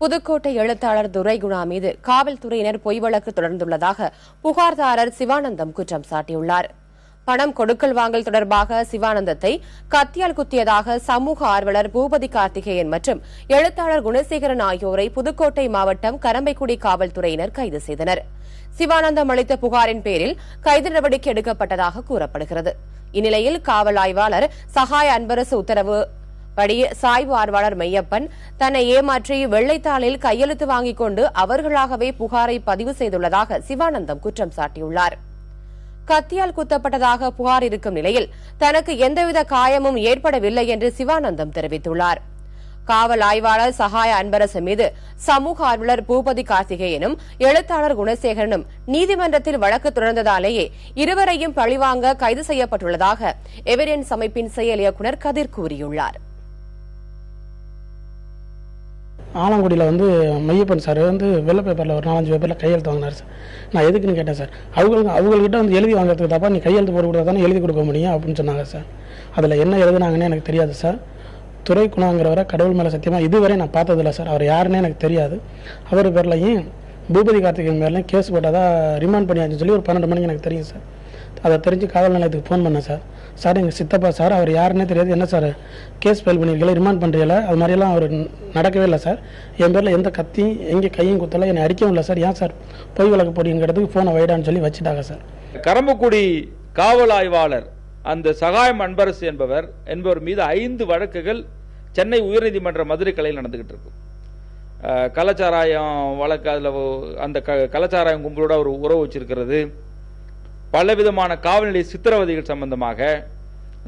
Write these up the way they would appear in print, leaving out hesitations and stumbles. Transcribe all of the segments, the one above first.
புதுக்கோட்டை எழுத்தாளர் துரைகுணா மீது காவல்துறையினர் பொய் வழக்கு தொடர்ந்துள்ளதாக புகார்தாரர் சிவானந்தம் குற்றம் சாட்டியுள்ளார். பணம் கொடுக்கல் வாங்கல் தொடர்பாக சிவானந்தத்தை கத்தியால் குத்தியதாக சமூக ஆர்வலர் பூபதி கார்த்திகேயன் மற்றும் எழுத்தாளர் குணசேகரன் ஆகியோரை புதுக்கோட்டை மாவட்டம் கரம்பைக்குடி காவல்துறையினர் கைது செய்தனர். சிவானந்தம் அளித்த புகாரின் பேரில் கைது நடவடிக்கை எடுக்கப்பட்டதாக கூறப்படுகிறது. இந்நிலையில் காவல் ஆய்வாளர் சகாய அன்பரசு உத்தரவு படி சாய்வு ஆர்வலர் மெய்யப்பன் தன்னை ஏமாற்றி வெள்ளைத்தாளில் கையெழுத்து வாங்கிக் கொண்டு அவர்களாகவே புகாரை பதிவு செய்துள்ளதாக சிவானந்தம் குற்றம் சாட்டியுள்ளார். கத்தியால் குத்தப்பட்டதாக புகார் இருக்கும் நிலையில் தனக்கு எந்தவித காயமும் ஏற்படவில்லை என்று சிவானந்தம் தெரிவித்துள்ளார். காவல் ஆய்வாளர் சகாய அன்பரசு மீது சமூக ஆர்வலர் பூபதி கார்த்திகேயனும் எழுத்தாளர் குணசேகரனும் நீதிமன்றத்தில் வழக்கு தொடர்ந்ததாலேயே இருவரையும் பழிவாங்க கைது செய்யப்பட்டுள்ளதாக எவிடன்ஸ் அமைப்பின் செயல் இயக்குநர் கதிர் கூறியுள்ளார். ஆலங்குடியில் மெய்யப்பன் சார் வெள்ளை பேப்பரில் ஒரு 4-5 பேப்பரில் கையெழுத்து வாங்கினார் சார். நான் எதுக்குன்னு கேட்டேன் சார். அவங்ககிட்ட எழுதி வாங்குறதுக்கு தப்பா நீ கையெழுத்து போட்டு கொடுத்தா தானே எழுதி கொடுக்க முடியும் அப்படின்னு சொன்னாங்க சார். அதில் என்ன எழுதுனாங்கன்னு எனக்கு தெரியாது சார். துரைகுணாங்கிறவரை கடவுள் மேலே சத்தியமாக இதுவரை நான் பார்த்ததில்லை சார். அவர் யாருன்னே எனக்கு தெரியாது. அவர் பேர்லையும் பூபதி கார்த்திகேயன் பேர்லையும் கேஸ் போட்டதா ரிமாண்ட் பண்ணியாச்சுன்னு சொல்லி ஒரு 12 மணிக்கு எனக்கு தெரியும் சார். அதை தெரிஞ்சு காவல் நிலையத்துக்கு ஃபோன் பண்ணேன் சார். சார் எங்கள் சித்தப்பா சார், அவர் யாருன்னே தெரியாது, என்ன சார் கேஸ் ஃபைல் பண்ணியிருக்கல, ரிமாண்ட் பண்ணுறீங்களா, அது மாதிரியெல்லாம் அவர் நடக்கவே இல்லை சார். என் பேரில் எந்த கத்தியும் எங்கே கையும் குத்தலை, என்னை அடிக்கவும் இல்லை சார். ஏன் சார் பொய் வழக்கு போடிங்கிறதுக்கு ஃபோனை வைடான்னு சொல்லி வச்சுட்டாங்க சார். கரம்பக்குடி காவல் ஆய்வாளர் அந்த சகாயம் அன்பரசு என்பவர் மீது 5 வழக்குகள் சென்னை உயர்நீதிமன்ற மதுரை கிளையில் நடந்துகிட்டு இருக்கு. கள்ளச்சாராயம் வழக்கு, அதில் அந்த கள்ளச்சாராயம் கும்பலோட ஒரு உறவு வச்சிருக்கிறது, பலவிதமான காவல் நிலைய சித்திரவதைகள் சம்பந்தமாக,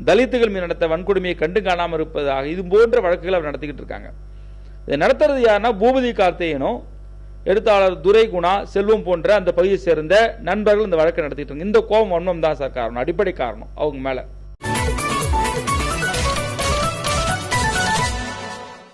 தலித்துகள் மீது நடத்த வன்கொடுமையை கண்டு காணாமல் இருப்பதாக, இது போன்ற வழக்குகள் அவர் நடத்திக்கிட்டு இருக்காங்க. இதை நடத்துறது யாருன்னா பூபதி கார்த்திகேயனும் எழுத்தாளர் துரைகுணா, செல்வம் போன்ற அந்த பகுதியை சேர்ந்த நண்பர்கள் இந்த வழக்கை நடத்திட்டு இருக்காங்க. இந்த கோபம் வன்மம் தான் சார் காரணம், அடிப்படை காரணம் அவங்க மேல.